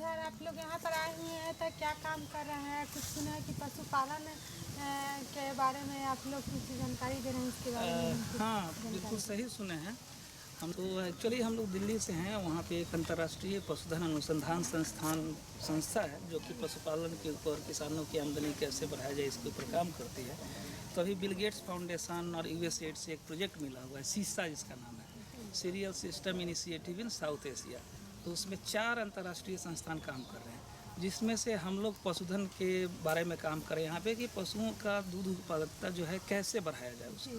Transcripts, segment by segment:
Sir आप लोग यहाँ पर आए हुए हैं तो क्या काम कर रहे हैं? कुछ सुना है कि पशुपालन के बारे में आप लोग कुछ जानकारी दे रहे हैं इसके बारे में? हाँ, बिल्कुल सही सुने हैं। हम तो एक्चुअली हम लोग दिल्ली से हैं। वहाँ पे एक अंतर्राष्ट्रीय पशुधन अनुसंधान संस्था है जो कि पशुपालन के ऊपर किसानों की आमदनी कैसे बढ़ाया जाए इसके ऊपर काम करती है। तो अभी बिल गेट्स फाउंडेशन और यूएसएड से एक प्रोजेक्ट मिला हुआ है, सीसा जिसका नाम है, serial system initiative in south Asia. तो उसमें 4 अंतर्राष्ट्रीय संस्थान काम कर रहे हैं, जिसमें से हम लोग पशुधन के बारे में काम करें यहाँ पे कि पशुओं का दूध उत्पादकता जो है कैसे बढ़ाया जाए उसको।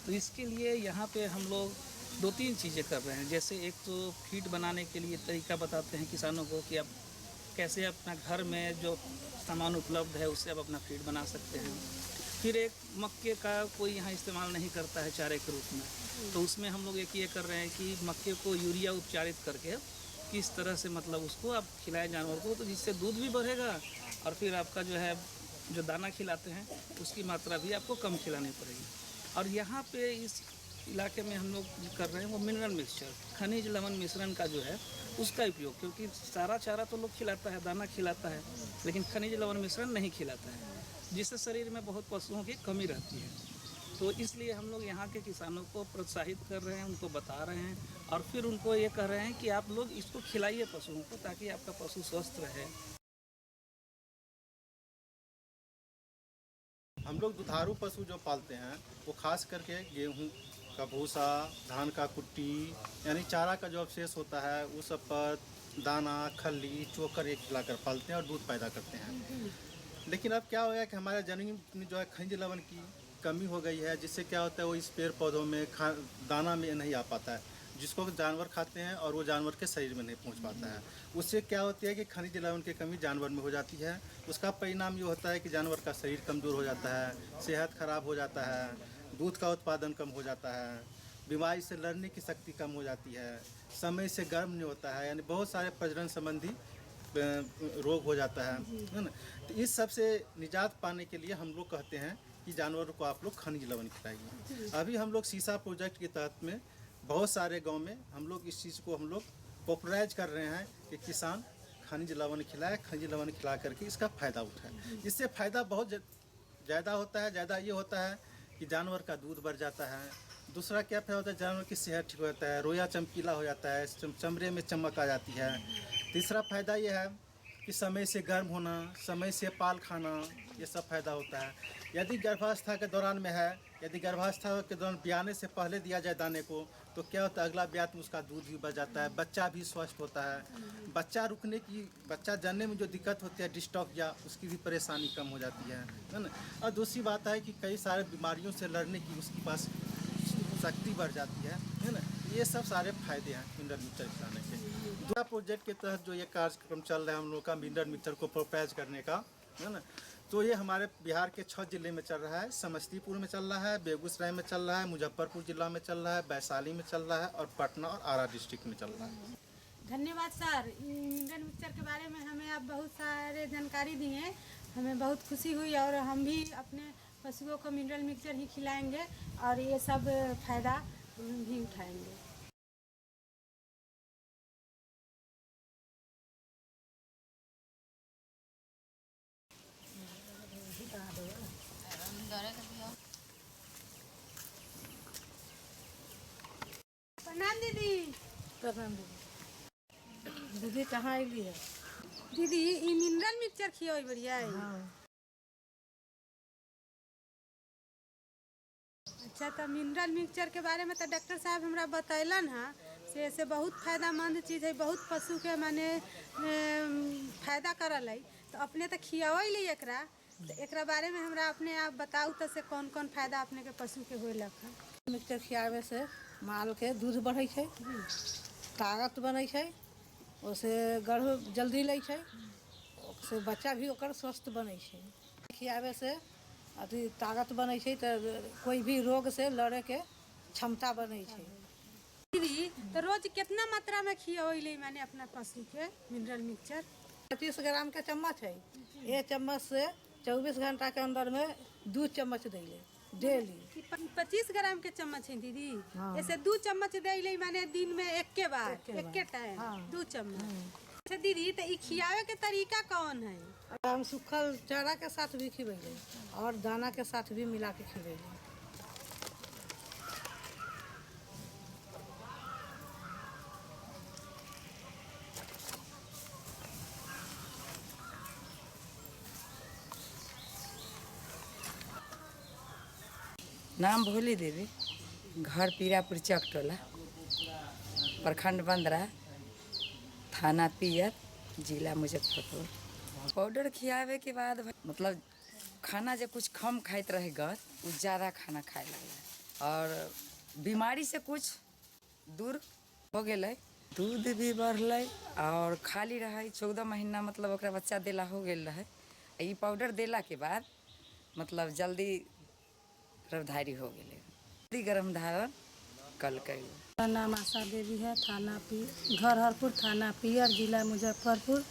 तो इसके लिए यहाँ पे हम लोग 2-3 चीज़ें कर रहे हैं। जैसे एक तो फीड बनाने के लिए तरीका बताते हैं किसानों को कि आप कैसे अपना घर में जो सामान उपलब्ध है उससे आप अपना फीड बना सकते हैं। फिर एक मक्के का कोई यहाँ इस्तेमाल नहीं करता है चारे के रूप में, तो उसमें हम लोग एक ये कर रहे हैं कि मक्के को यूरिया उपचारित करके किस तरह से मतलब उसको आप खिलाएं जानवर को, तो जिससे दूध भी बढ़ेगा और फिर आपका जो है जो दाना खिलाते हैं उसकी मात्रा भी आपको कम खिलानी पड़ेगी। और यहाँ पे इस इलाके में हम लोग कर रहे हैं वो मिनरल मिक्सचर, खनिज लवण मिश्रण का जो है उसका उपयोग, क्योंकि सारा चारा तो लोग खिलाता है, दाना खिलाता है, लेकिन खनिज लवण मिश्रण नहीं खिलाता है, जिससे शरीर में बहुत पशुओं की कमी रहती है। तो इसलिए हम लोग यहाँ के किसानों को प्रोत्साहित कर रहे हैं, उनको बता रहे हैं और फिर उनको ये कह रहे हैं कि आप लोग इसको खिलाइए पशुओं को, ताकि आपका पशु स्वस्थ रहे। हम लोग दुधारू पशु जो पालते हैं वो खास करके गेहूं का भूसा, धान का कुट्टी यानी चारा का जो अवशेष होता है उस सब पर दाना, खल्ली, चोकर ये खिलाकर पालते हैं और दूध पैदा करते हैं। लेकिन अब क्या हो गया कि हमारे जमीन में जो है खनिज लवण की कमी हो गई है, जिससे क्या होता है वो इस पेड़ पौधों में दाना में नहीं आ पाता है, जिसको जानवर खाते हैं और वो जानवर के शरीर में नहीं पहुंच पाता है। उससे क्या होती है कि खनिज लवण की कमी जानवर में हो जाती है। उसका परिणाम ये होता है कि जानवर का शरीर कमज़ोर हो जाता है, सेहत खराब हो जाता है, दूध का उत्पादन कम हो जाता है, बीमारी से लड़ने की शक्ति कम हो जाती है, समय से गर्म नहीं होता है, यानी बहुत सारे प्रजनन संबंधी रोग हो जाता है ना। तो इस सब से निजात पाने के लिए हम लोग कहते हैं कि जानवरों को आप लोग खनिज लवण खिलाइए। अभी हम लोग सीसा प्रोजेक्ट के तहत में बहुत सारे गांव में हम लोग इस चीज़ को हम लोग पॉपुलराइज कर रहे हैं कि किसान खनिज लवण खिलाए, खनिज लवण खिला करके इसका फ़ायदा उठाए। इससे फ़ायदा बहुत ज़्यादा होता है। ज़्यादा ये होता है कि जानवर का दूध बढ़ जाता है। दूसरा क्या फ़ायदा होता है, जानवर की सेहत ठीक हो जाता है, रोया चमकीला हो जाता है, चमड़े में चमक आ जाती है। तीसरा फ़ायदा ये है कि समय से गर्म होना, समय से पाल खाना, ये सब फ़ायदा होता है। यदि गर्भावस्था के दौरान में है, यदि गर्भावस्था के दौरान ब्याने से पहले दिया जाए दाने को, तो क्या होता है अगला ब्यात में उसका दूध भी बढ़ जाता है, बच्चा भी स्वस्थ होता है। बच्चा जनने में जो दिक्कत होती है डिस्टॉफिया, उसकी भी परेशानी कम हो जाती है ना। और दूसरी बात है कि कई सारे बीमारियों से लड़ने की उसके पास शक्ति बढ़ जाती है ना। ये सब सारे फायदे हैं मिनरल मिक्सचर खिलाने के। दूसरा प्रोजेक्ट के तहत जो ये कार्यक्रम चल रहा है हम लोग का मिनरल मिक्सचर को प्रोपेज करने का, है ना, तो ये हमारे बिहार के 6 जिले में चल रहा है। समस्तीपुर में चल रहा है, बेगूसराय में चल रहा है, मुजफ्फरपुर जिला में चल रहा है, वैशाली में चल रहा है और पटना और आरा डिस्ट्रिक्ट में चल रहा है। धन्यवाद सर, मिनरल मिक्सचर के बारे में हमें आप बहुत सारे जानकारी दिए, हमें बहुत खुशी हुई और हम भी अपने पशुओं को मिनरल मिक्सचर ही खिलाएंगे और ये सब फायदा भी उठाएंगे। प्रणाम दीदी। प्रणाम दीदी। दीदी कहाँ अली है? दीदी ये मिनरल मिक्सचर खियो बढ़िया है। हाँ। अच्छा, तो मिनरल मिक्सचर के बारे में तो डॉक्टर साहब हमरा बतैलन है से बहुत फायदामंद चीज़ है, बहुत पशु के माने फायदा करल है। तो अपने तो खियावल एकरा, तो एकरा बारे में हमरा अपने आप बताऊ तो से कौन कौन फायदा अपने के पशु के होलक है? मिक्सचर खियावे से माल के दूध बढ़े छै, ताकत बने छै, ओसे गर्भ जल्दी ले छै, ओसे बच्चा भी ओकर स्वस्थ बने छै। खियावे से अथी ताकत बने छै, तो कोई भी रोग से लड़े के क्षमता बने छै। दीदी तो रोज कितना मात्रा में खियावल माने अपना पशु के मिनरल मिक्सचर? 25 ग्राम के चम्मच है। एक चम्मच से 24 घंटा के अंदर में 2 चम्मच देले डेली। 25 ग्राम के चम्मच है दीदी। हाँ। ऐसे 2 चम्मच दे माने दिन में एक के बार, एक टाइम 2 चम्मच। अच्छा दीदी, तो ई खियावे के तरीका कौन है? हम सूखल चारा के साथ भी खिबैले और दाना के साथ भी मिला के खिबैले। नाम भोली देवी, घर पीरापुर चकटोला, प्रखंड बंदरा, थाना पियर, जिला मुजफ्फरपुर। पाउडर खियावे के बाद मतलब खाना जो कुछ कम खाइत रहे गर, वो ज़्यादा खाना खाए लगे और बीमारी से कुछ दूर हो गए। दूध भी बढ़ल और खाली रहे 14 महीना मतलब ओकरा बच्चा देला हो गए रहे। ई पाउडर देला के बाद मतलब जल्दी गर्भधारी हो गए, जल्दी गर्भ धारण कल कई। मेरा नाम आशा देवी है, घर हरपुर, थाना पियर, जिला मुजफ्फरपुर,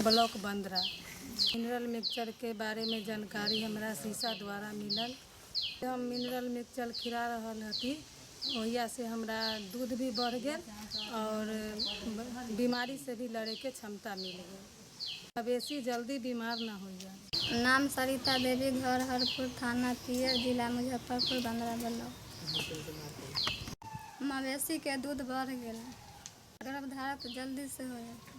ब्लॉक बंदरा। मिनरल मिक्सचर के बारे में जानकारी हमरा शीशा द्वारा मिलल। हम मिनरल मिक्सचर खिला रहल हती, वहिया से हमरा दूध भी बढ़ गया और बीमारी से भी लड़े के क्षमता मिल गई। बेसी जल्दी बीमार ना हो जाए। नाम सरिता देवी, घर हरपुर, थाना पियर, जिला मुजफ्फरपुर, बंदरा ब्लॉक। मवेशी के दूध बढ़ गया, गर्भधारण जल्दी से हो जाता।